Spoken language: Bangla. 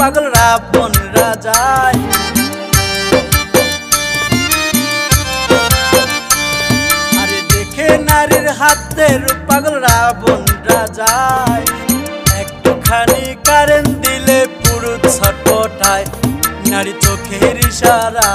পাগল রাবণ রাজায়। আরে দেখে নারীর হাতে রূপ পাগল রাবণ রাজায়। একটুখানি কারেন্ট দিলে পুরুষ ছটপটায়, নারী চোখের ইশারা